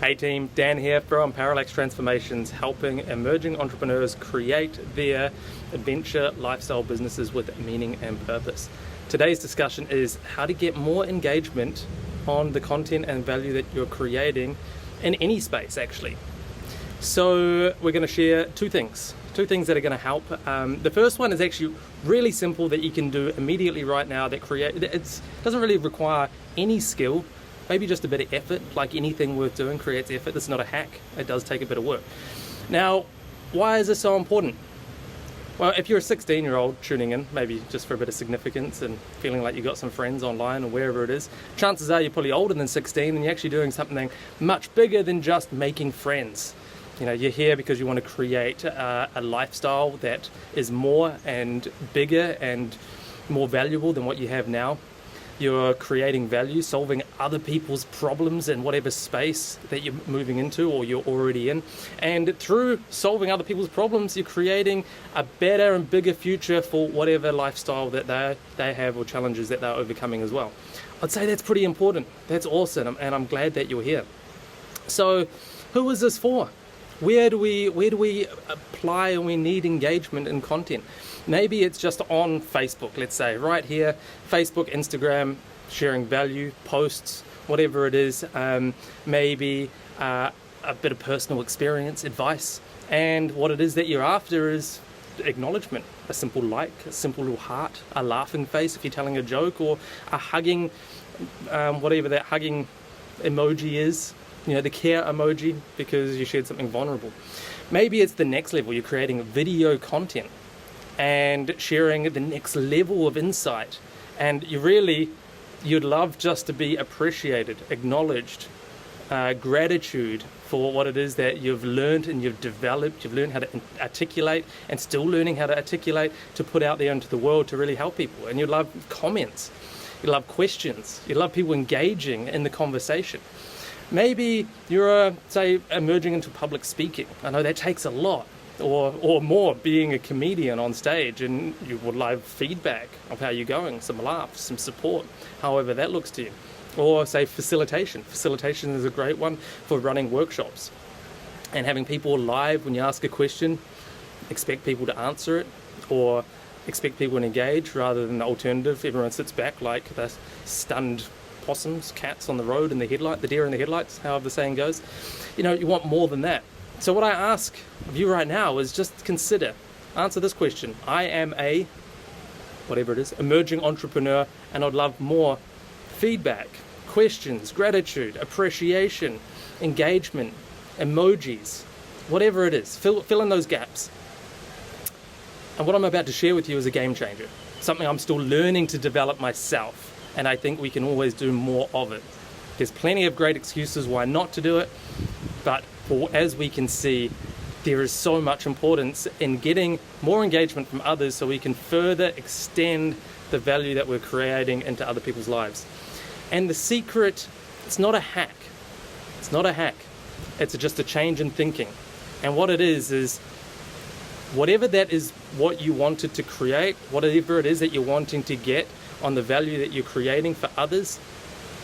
Hey team, Dan here from Parallax Transformations, helping emerging entrepreneurs create their adventure lifestyle businesses with meaning and purpose. Today's discussion is how to get more engagement on the content and value that you're creating in any space actually. So we're going to share two things that are going to help. The first one is actually really simple that you can do immediately right now that doesn't really require any skill. Maybe just a bit of effort. Like anything worth doing creates effort. It's not a hack. It does take a bit of work. Now, why is this so important? Well, if you're a 16-year-old tuning in, maybe just for a bit of significance and feeling like you got some friends online or wherever it is, chances are you're probably older than 16 and you're actually doing something much bigger than just making friends. You know, you're here because you want to create a lifestyle that is more and bigger and more valuable than what you have now. You're creating value, solving other people's problems in whatever space that you're moving into or you're already in. And through solving other people's problems, you're creating a better and bigger future for whatever lifestyle that they have or challenges that they're overcoming as well. I'd say that's pretty important. That's awesome, and I'm glad that you're here. So who is this for? Where do we apply and we need engagement in content? Maybe it's just on Facebook, let's say, right here, Facebook, Instagram, sharing value, posts, whatever it is, maybe a bit of personal experience, advice, and what it is that you're after is acknowledgement, a simple like, a simple little heart, a laughing face if you're telling a joke, or a hugging, whatever that hugging emoji is. You know, the care emoji because you shared something vulnerable. Maybe it's the next level. You're creating video content and sharing the next level of insight. And you'd love just to be appreciated, acknowledged, gratitude for what it is that you've learned and you've developed. You've learned how to articulate and still learning how to articulate to put out there into the world to really help people. And you'd love comments. You'd love questions. You'd love people engaging in the conversation. Maybe you're, say, emerging into public speaking. I know that takes a lot, or more, being a comedian on stage, and you would love feedback of how you're going, some laughs, some support, however that looks to you. Or, say, facilitation. Facilitation is a great one for running workshops and having people live when you ask a question, expect people to answer it, or expect people to engage rather than the alternative. Everyone sits back like the stunned possums, cats on the road, and the deer in the headlights, however the saying goes. You know, you want more than that. So what I ask of you right now is just answer this question. I am a, whatever it is, emerging entrepreneur, and I'd love more feedback, questions, gratitude, appreciation, engagement, emojis, whatever it is. Fill in those gaps. And what I'm about to share with you is a game changer, something I'm still learning to develop myself. And I think we can always do more of it. There's plenty of great excuses why not to do it, but as we can see, there is so much importance in getting more engagement from others so we can further extend the value that we're creating into other people's lives. And the secret, it's not a hack. It's not a hack. It's just a change in thinking. And what it is whatever that is what you wanted to create, whatever it is that you're wanting to get on the value that you're creating for others,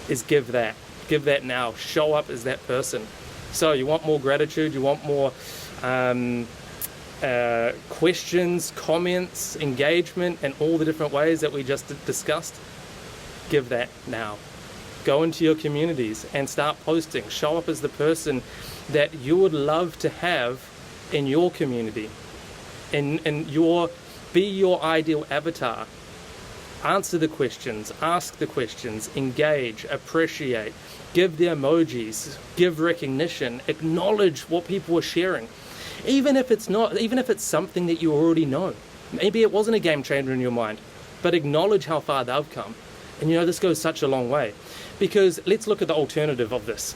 is give that now. Show up as that person. So you want more gratitude, you want more questions, comments, engagement, and all the different ways that we just discussed. Give that now. Go into your communities and start posting. Show up as the person that you would love to have in your community, be your ideal avatar. Answer the questions, ask the questions, engage, appreciate, give the emojis, give recognition, acknowledge what people are sharing. Even if it's something that you already know. Maybe it wasn't a game changer in your mind, but acknowledge how far they've come. And you know, this goes such a long way. Because let's look at the alternative of this.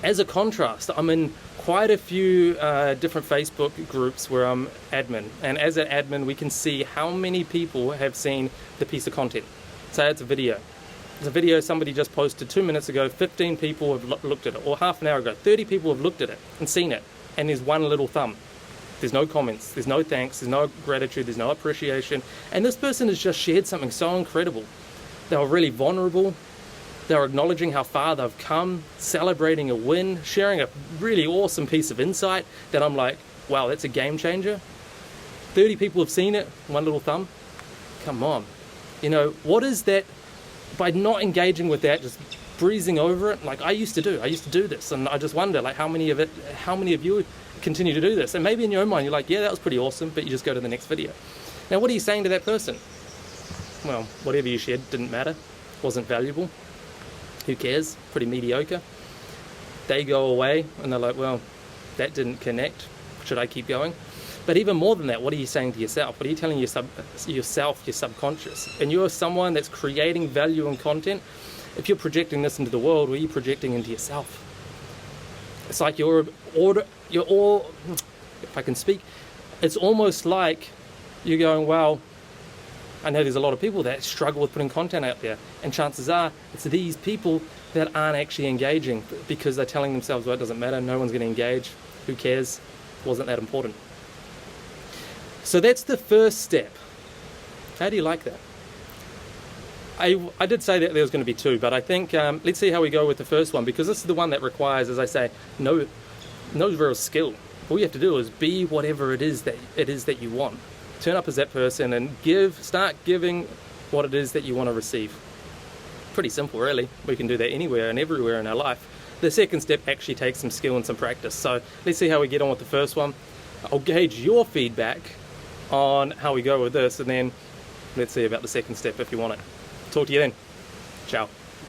As a contrast, I'm in quite a few different Facebook groups where I'm admin. And as an admin, we can see how many people have seen the piece of content. Say it's a video. It's a video somebody just posted 2 minutes ago, 15 people have looked at it, or half an hour ago, 30 people have looked at it and seen it. And there's one little thumb. There's no comments, there's no thanks, there's no gratitude, there's no appreciation. And this person has just shared something so incredible. They were really vulnerable. they're acknowledging how far they've come, celebrating a win, sharing a really awesome piece of insight that I'm like, wow, that's a game changer. 30 people have seen it, one little thumb. Come on. You know, what is that, by not engaging with that, just breezing over it, like I used to do this, and I just wonder, like, how many of you continue to do this? And maybe in your own mind, you're like, yeah, that was pretty awesome, but you just go to the next video. Now, what are you saying to that person? Well, whatever you shared didn't matter, wasn't valuable. Who cares? Pretty mediocre. They go away and they're like, well, that didn't connect. Should I keep going? But even more than that, what are you saying to yourself? What are you telling your subconscious? And you're someone that's creating value and content. If you're projecting this into the world, what are you projecting into yourself? It's like you're all, if I can speak, it's almost like you're going, well, I know there's a lot of people that struggle with putting content out there, and chances are it's these people that aren't actually engaging because they're telling themselves, well, it doesn't matter, no one's going to engage, who cares, wasn't that important. So that's the first step. How do you like that? I did say that there was going to be two, but I think let's see how we go with the first one, because this is the one that requires, as I say, no real skill. All you have to do is be whatever it is that you want. Turn up as that person and start giving what it is that you want to receive. Pretty simple, really. We can do that anywhere and everywhere in our life. The second step actually takes some skill and some practice. So let's see how we get on with the first one. I'll gauge your feedback on how we go with this, and then let's see about the second step if you want it. Talk to you then. Ciao.